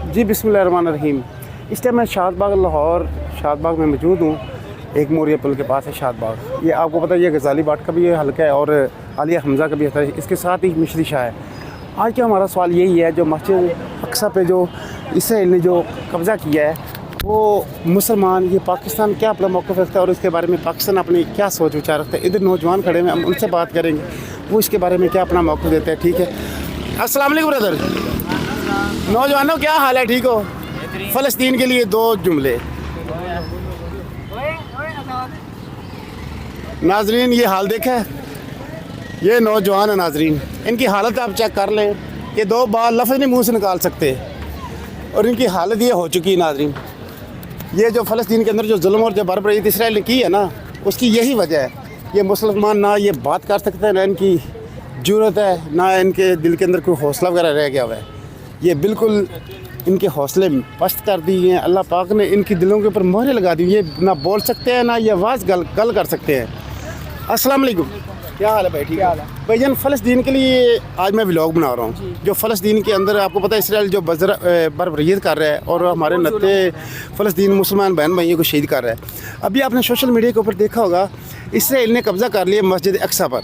जी बिस्मिल्लाहिर्रहमानिर्रहीम। इस टाइम मैं शादबाग लाहौर शादबाग में मौजूद हूँ। एक मोरिया पुल के पास है शादबाग। ये आपको पता है ये गजाली बाट का भी ये हल्का है और आलिया हमज़ा का भी होता है, इसके साथ ही मिशरी शाह है। आज का हमारा सवाल यही है, जो मस्जिद अक्सा पे जो इसराइल ने जो कब्ज़ा किया है वो मुसलमान, ये पाकिस्तान क्या अपना मौक़िफ़ रखता है और इसके बारे में पाकिस्तान अपनी क्या सोच विचार रखता है। इधर नौजवान खड़े हैं, हम उनसे बात करेंगे वो इसके बारे में क्या अपना मौक़िफ़ देते हैं। ठीक है, अस्सलाम वालेकुम ब्रदर। नौजवानों क्या हाल है, ठीक हो? फ़लस्तीन के लिए दो जुमले। नाजरीन ये हाल देखा है, ये नौजवान है नाजरीन, इनकी हालत आप चेक कर लें कि दो बार लफ्ज़ नहीं मुँह से निकाल सकते और इनकी हालत ये हो चुकी है नाजरीन। ये जो फ़लस्तीन के अंदर जो जुल्म और जो बर्बरीत इसराइल ने की है ना, उसकी यही वजह है। ये मुसलमान ना ये बात कर सकते हैं, ना इनकी ज़रूरत है, ना इनके दिल के अंदर कोई हौसला वगैरह रह गया हुआ है। ये बिल्कुल इनके हौसले पस्त कर दिए हैं। अल्लाह पाक ने इनकी दिलों के ऊपर मोहरें लगा दी। ये ना बोल सकते हैं, ना ये आवाज़ गल कर सकते हैं। अस्सलाम वालेकुम, क्या हाल है भाई? ठीक है भाईजान। फ़लस्तीन के लिए आज मैं व्लॉग बना रहा हूँ। जो फ़लस्तीन के अंदर आपको पता है इसराइल जो बर्बरीत कर रहा है और हमारे नत्ते फ़लस्तीन मुसलमान बहन भाइयों को शहीद कर रहा है। अभी आपने सोशल मीडिया के ऊपर देखा होगा, इसराइल ने कब्ज़ा कर लिया मस्जिद अक्सा पर।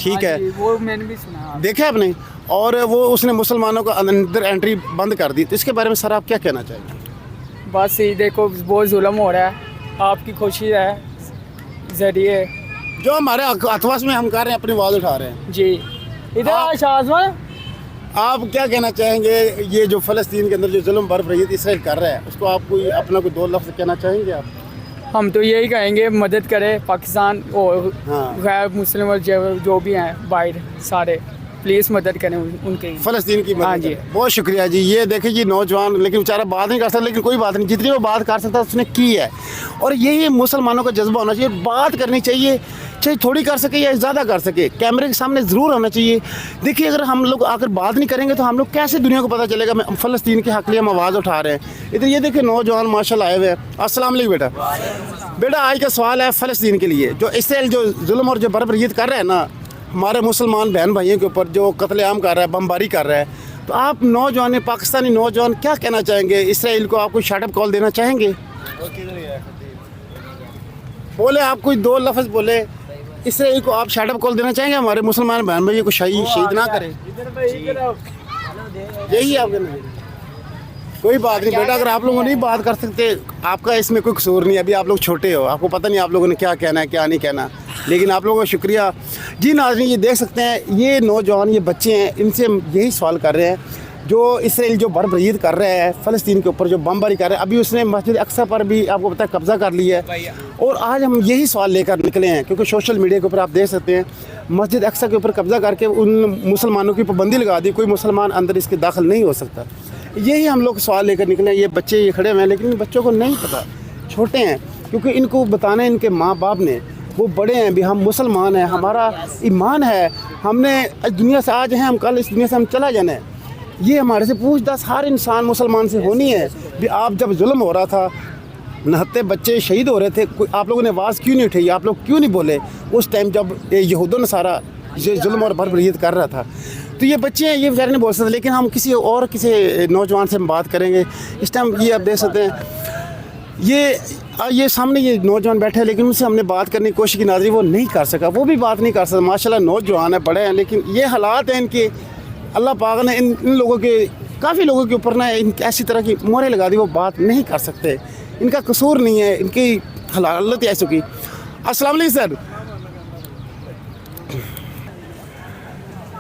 ठीक है, वो मैंने भी सुना, देखा आपने? और वो उसने मुसलमानों को अंदर एंट्री बंद कर दी। तो इसके बारे में सर आप क्या कहना चाहेंगे? बस ये देखो बहुत जुल्म हो रहा है, आपकी खुशी है ज़रिए जो हमारे अथवास में हम कर रहे हैं, अपनी आवाज़ उठा रहे हैं जी। इधर शाज़मा आप क्या कहना चाहेंगे? ये जो फ़लस्तीन के अंदर जो जुल्म बर्बरीत इसराइल कर रहा है, उसको आप कोई अपना कोई दो लफ्ज़ कहना चाहेंगे आप? हम तो यही कहेंगे मदद करे पाकिस्तान और हाँ। गैर मुस्लिम और जो भी हैं बाहर सारे, प्लीज़ मदद करें उनके फ़लस्तीन की मदद। हाँ जी, बहुत शुक्रिया जी। ये देखिए जी नौजवान, लेकिन बेचारा बात नहीं कर सकता, लेकिन कोई बात नहीं, जितनी वो बात कर सकता उसने की है। और यही मुसलमानों का जज्बा होना चाहिए, बात करनी चाहिए, चाहे थोड़ी कर सके या ज़्यादा कर सके, कैमरे के सामने ज़रूर होना चाहिए। देखिए अगर हम लोग आकर बात नहीं करेंगे तो हम लोग कैसे दुनिया को पता चलेगा फ़लस्तीन के हक़ लिए हम आवाज़ उठा रहे हैं। इधर ये देखिए नौजवान माशाल्लाह आए हुए हैं। अस्सलाम वालेकुम बेटा। आज का सवाल है फ़लस्तीन के लिए, जो इसराइल जो जुल्म और जो बर्बरीत कर रहे हैं ना हमारे मुसलमान बहन भाइयों के ऊपर, जो कत्लेआम कर रहा है, बमबारी कर रहा है, तो आप नौजवान पाकिस्तानी नौजवान क्या कहना चाहेंगे? इसराइल को आप कोई शटअप कॉल देना चाहेंगे? बोले आप कोई दो लफ्ज़ बोले, इसराइल को आप शटअप कॉल देना चाहेंगे? हमारे मुसलमान बहन भाइयों को शहीद ना करें, यही आप कहना? कोई बात नहीं बेटा, अगर आप लोगों नहीं बात कर सकते, आपका इसमें कोई कसूर नहीं है। अभी आप लोग छोटे हो, आपको पता नहीं आप लोगों ने क्या कहना है क्या नहीं कहना, लेकिन आप लोगों का शुक्रिया जी। नाज़रीन ये देख सकते हैं, ये नौजवान ये बच्चे हैं, इनसे हम यही सवाल कर रहे हैं, जो इसराइल जो बर्बरीत कर रहा है फ़लस्तीन के ऊपर, जो बमबारी कर रहा है। अभी उसने मस्जिद अक्सा पर भी आपको पता है कब्ज़ा कर लिया है। और आज हम यही सवाल लेकर निकले हैं, क्योंकि सोशल मीडिया के ऊपर आप देख सकते हैं मस्जिद अक्सा के ऊपर कब्ज़ा करके उन मुसलमानों की पाबंदी लगा दी, कोई मुसलमान अंदर इसके दाखिल नहीं हो सकता। यही हम लोग सवाल लेकर निकले हैं। ये बच्चे ये खड़े हुए हैं, लेकिन इन बच्चों को नहीं पता, छोटे हैं, क्योंकि इनको बताना है इनके माँ बाप ने, वो बड़े हैं भी, हम मुसलमान हैं, हमारा ईमान है, हमने इस दुनिया से आज हैं, हम कल इस दुनिया से हम चला जाना है। ये हमारे से पूछताछ हर इंसान मुसलमान से होनी है भी आप जब जुल्म हो रहा था, नहत्ते बच्चे शहीद हो रहे थे, आप लोगों ने आवाज़ क्यों नहीं उठाई? आप लोग क्यों नहीं बोले उस टाइम जब यहूदों ने सारा ये जुल्म और बर्बरीत कर रहा था? तो ये बच्चे हैं, ये बेचारे नहीं बोल सकते। लेकिन हम किसी नौजवान से हम बात करेंगे। इस टाइम ये आप देख सकते हैं, ये सामने ये नौजवान बैठे हैं, लेकिन उनसे हमने बात करने की कोशिश की नाज़रीन, वो नहीं कर सका, वो भी बात नहीं कर सकता। माशाल्लाह नौजवान है, बड़े हैं, लेकिन ये हालात हैं इनके। अल्लाह पाक ने इन लोगों के, काफ़ी लोगों के ऊपर ना ऐसी तरह की मोहरें लगा दी, वो बात नहीं कर सकते। इनका कसूर नहीं है, इनकी हालत ऐसी की। अस्सलाम वालेकुम सर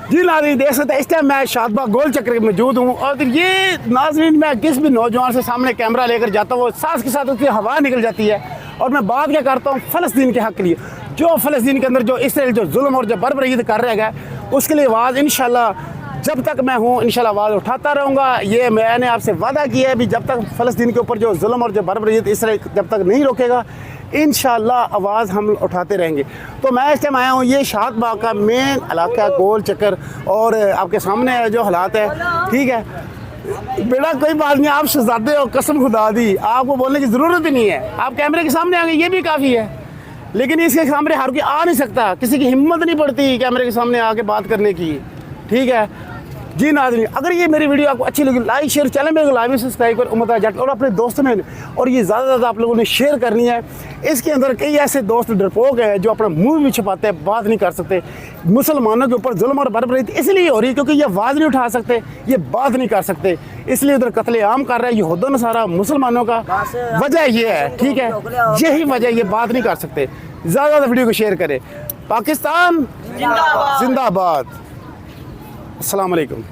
जी। नाज़रीन देख सकते हैं इस टाइम मैं शादबाग गोल चक्कर में मौजूद हूँ। और ये नाज़रीन मैं किस भी नौजवान से सामने कैमरा लेकर जाता हूँ, सांस के साथ उसकी हवा निकल जाती है। और मैं बात क्या करता हूँ फ़लस्तीन के हक़ के लिए, जो फ़लस्तीन के अंदर जो इसराइल जो जुल्म और जो बर्बरीत कर रहेगा, उसके लिए आवाज़ इंशाल्लाह जब तक मैं हूँ इंशाल्लाह आवाज़ उठाता रहूँगा। ये मैंने आपसे वादा किया है भी, जब तक फ़लस्तीन के ऊपर जो जुल्म और जो बर्बरीत इसराइल जब तक नहीं रोकेगा, इंशाल्लाह आवाज़ हम उठाते रहेंगे। तो मैं इस टाइम आया हूँ ये शादबाग का मेन इलाका गोल चक्कर, और आपके सामने जो हालात है, ठीक है बेटा कोई बात नहीं, आप शहजादे हो, कसम खुदा दी, आपको बोलने की ज़रूरत ही नहीं है। आप कैमरे के सामने आ गए, ये भी काफ़ी है, लेकिन इसके सामने हर कोई आ नहीं सकता, किसी की हिम्मत नहीं पड़ती कैमरे के सामने आके बात करने की। ठीक है, जी नाज़रीन, अगर ये मेरी वीडियो आपको अच्छी लगी लाइक शेयर, चैनल में लाइव सब्सक्राइब कर उम्मीद जट और अपने दोस्तों में, और ये ज़्यादा से ज़्यादा आप लोगों ने शेयर करनी है। इसके अंदर कई ऐसे दोस्त डरपोक हैं जो अपना मुंह भी छुपाते हैं, बात नहीं कर सकते। मुसलमानों के ऊपर जुल्म और बर्बरी इसलिए हो रही है क्योंकि ये आवाज़ नहीं उठा सकते, ये बात नहीं कर सकते, इसलिए उधर कत्ले आम कर रहे हैं यहूद व नसारा मुसलमानों का। वजह ये है, ठीक है, यही वजह, ये बात नहीं कर सकते। ज़्यादा वीडियो को शेयर करें। पाकिस्तान जिंदाबाद। अस्सलाम वालेकुम।